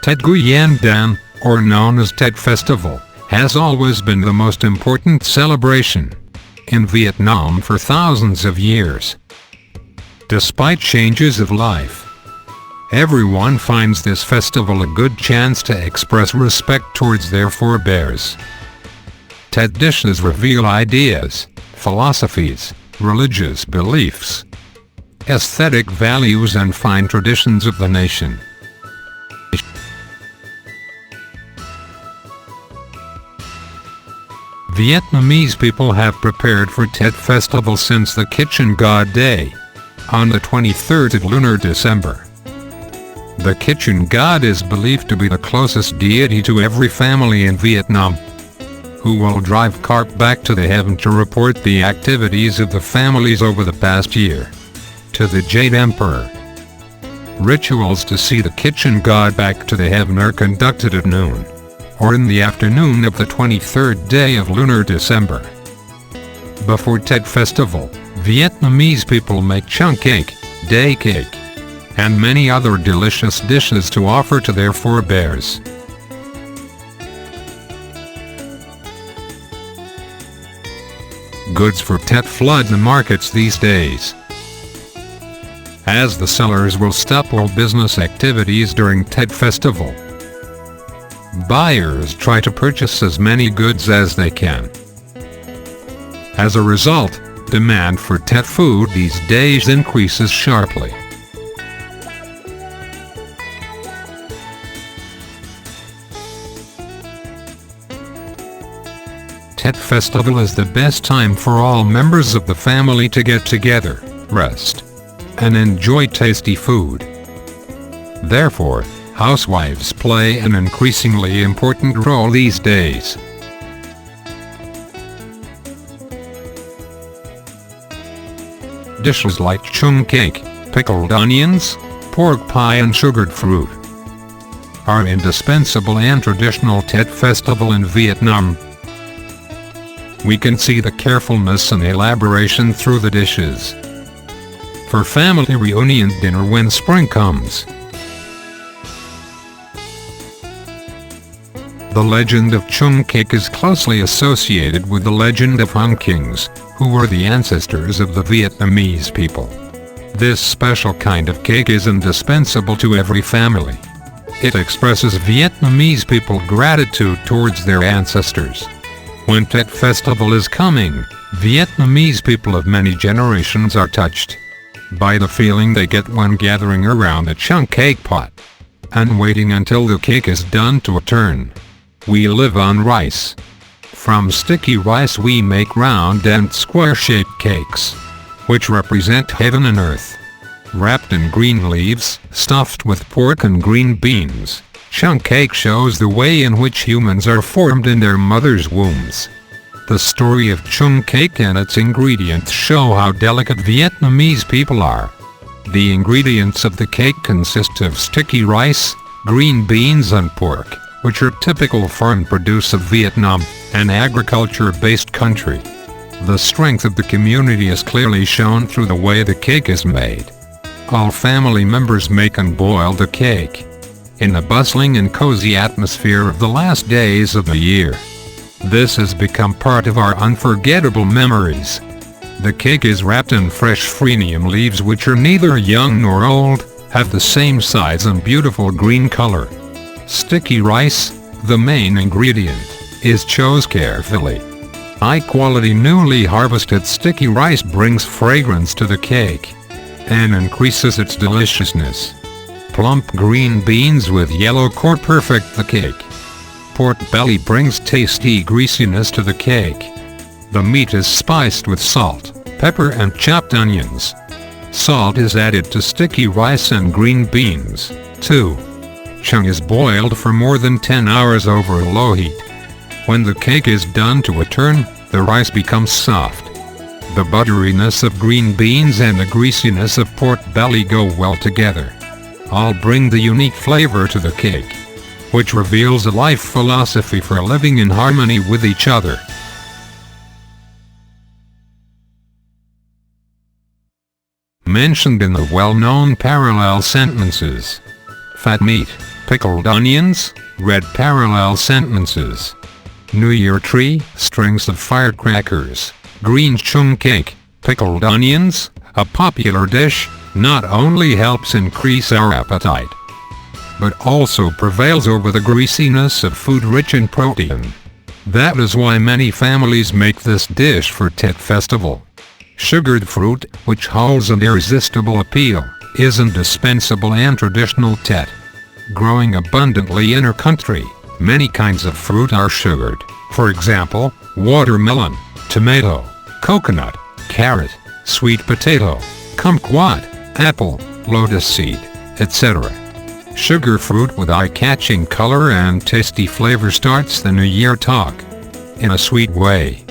Tet Nguyen Dan, or known as Tet Festival, has always been the most important celebration in Vietnam for thousands of years. Despite changes of life, everyone finds this festival a good chance to express respect towards their forebears. Tet dishes reveal ideas, philosophies, religious beliefs, aesthetic values and fine traditions of the nation. Vietnamese people have prepared for Tet Festival since the Kitchen God Day, on the 23rd of lunar December. The Kitchen God is believed to be the closest deity to every family in Vietnam, who will drive cart back to the heaven to report the activities of the families over the past year to the Jade Emperor. Rituals to see the Kitchen God back to the heaven are conducted at noon, or in the afternoon of the 23rd day of lunar December. Before Tet Festival, Vietnamese people make chung cake, day cake, and many other delicious dishes to offer to their forebears. Goods for Tet flood the markets these days, as the sellers will stop all business activities during Tet Festival. Buyers try to purchase as many goods as they can. As a result, demand for Tet food these days increases sharply. Tet Festival is the best time for all members of the family to get together, rest, and enjoy tasty food. Therefore, housewives play an increasingly important role these days. Dishes like chung cake, pickled onions, pork pie and sugared fruit are indispensable and traditional Tet Festival in Vietnam. We can see the carefulness and elaboration through the dishes. For family reunion dinner when spring comes. The legend of chung cake is closely associated with the legend of Hung Kings, who were the ancestors of the Vietnamese people. This special kind of cake is indispensable to every family. It expresses Vietnamese people gratitude towards their ancestors. When Tet Festival is coming, Vietnamese people of many generations are touched by the feeling they get when gathering around the chung cake pot and waiting until the cake is done to a turn. We live on rice. From sticky rice we make round and square-shaped cakes, which represent heaven and earth. Wrapped in green leaves, stuffed with pork and green beans, chung cake shows the way in which humans are formed in their mother's wombs. The story of chung cake and its ingredients show how delicate Vietnamese people are. The ingredients of the cake consist of sticky rice, green beans and pork, which are typical farm produce of Vietnam, an agriculture-based country. The strength of the community is clearly shown through the way the cake is made. All family members make and boil the cake in the bustling and cozy atmosphere of the last days of the year. This has become part of our unforgettable memories. The cake is wrapped in fresh phrynium leaves which are neither young nor old, have the same size and beautiful green color. Sticky rice, the main ingredient, is chosen carefully. High-quality newly harvested sticky rice brings fragrance to the cake and increases its deliciousness. Plump green beans with yellow core perfect the cake. Pork belly brings tasty greasiness to the cake. The meat is spiced with salt, pepper and chopped onions. Salt is added to sticky rice and green beans, too. Chung is boiled for more than 10 hours over a low heat. When the cake is done to a turn, the rice becomes soft. The butteriness of green beans and the greasiness of pork belly go well together. All bring the unique flavor to the cake, which reveals a life philosophy for living in harmony with each other. Mentioned in the well-known parallel sentences. Fat meat, pickled onions, red parallel sentences. New Year tree, strings of firecrackers. Green chung cake, pickled onions, a popular dish, not only helps increase our appetite, but also prevails over the greasiness of food rich in protein. That is why many families make this dish for Tet Festival. Sugared fruit, which holds an irresistible appeal, is indispensable and traditional Tet. Growing abundantly in our country, many kinds of fruit are sugared. For example, watermelon, tomato, coconut, carrot, sweet potato, kumquat, apple, lotus seed, etc. Sugar fruit with eye-catching color and tasty flavor starts the New Year talk in a sweet way.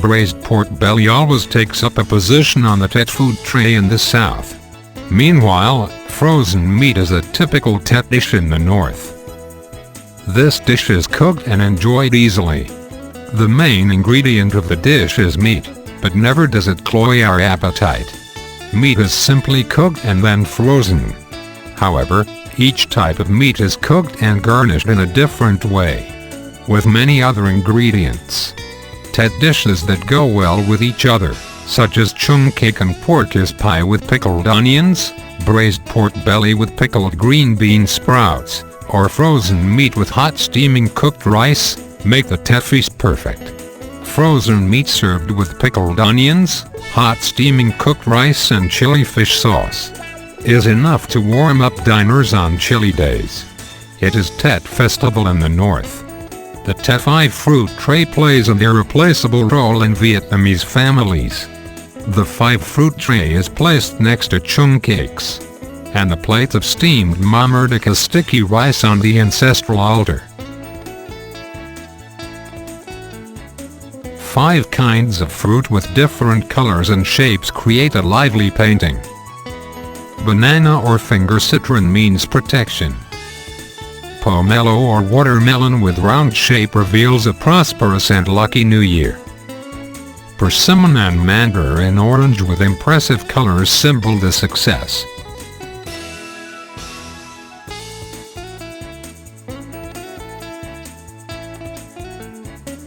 Braised pork belly always takes up a position on the Tet food tray in the South. Meanwhile, frozen meat is a typical Tet dish in the North. This dish is cooked and enjoyed easily. The main ingredient of the dish is meat, but never does it cloy our appetite. Meat is simply cooked and then frozen. However, each type of meat is cooked and garnished in a different way, with many other ingredients. Tet dishes that go well with each other, such as chung cake and porkis pie with pickled onions, braised pork belly with pickled green bean sprouts, or frozen meat with hot steaming cooked rice, make the Tet feast perfect. Frozen meat served with pickled onions, hot steaming cooked rice and chili fish sauce is enough to warm up diners on chilly days. It is Tet Festival in the North. The Tet 5 fruit tray plays an irreplaceable role in Vietnamese families. The 5 fruit tray is placed next to chung cakes and the plate of steamed ma merdeka sticky rice on the ancestral altar. 5 kinds of fruit with different colors and shapes create a lively painting. Banana or finger citron means protection. Pomelo or watermelon with round shape reveals a prosperous and lucky new year. Persimmon and mandarin orange with impressive colors symbol the success.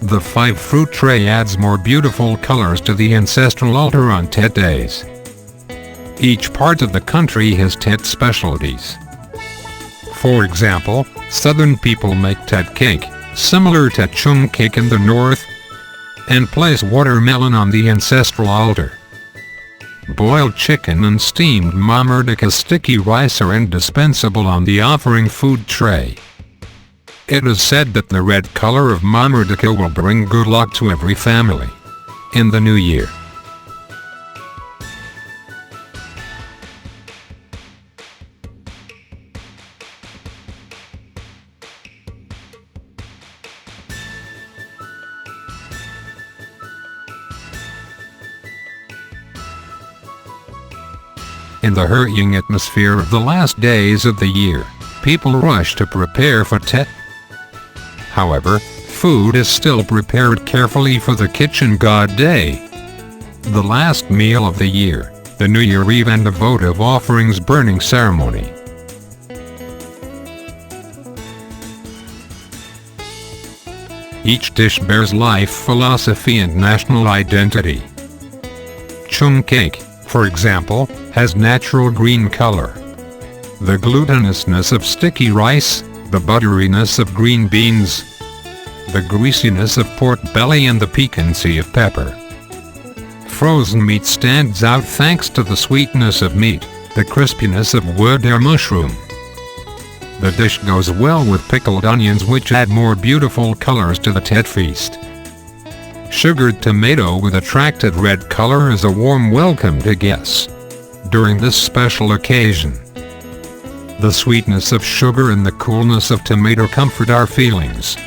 The 5 fruit tray adds more beautiful colors to the ancestral altar on Tet days. Each part of the country has Tet specialties. For example, southern people make Tet cake, similar to chung cake in the north, and place watermelon on the ancestral altar. Boiled chicken and steamed ma merdeka sticky rice are indispensable on the offering food tray. It is said that the red color of ma merdeka will bring good luck to every family in the new year. In the hurrying atmosphere of the last days of the year, people rush to prepare for Tet. However, food is still prepared carefully for the kitchen god day. The last meal of the year, the New Year Eve and the votive offerings burning ceremony. Each dish bears life philosophy and national identity. Chung cake, for example, has natural green color. The glutinousness of sticky rice, the butteriness of green beans, the greasiness of pork belly and the piquancy of pepper. Frozen meat stands out thanks to the sweetness of meat, the crispiness of wood or mushroom. The dish goes well with pickled onions which add more beautiful colors to the Tet feast. Sugared tomato with attracted red color is a warm welcome to guests during this special occasion. The sweetness of sugar and the coolness of tomato comfort our feelings.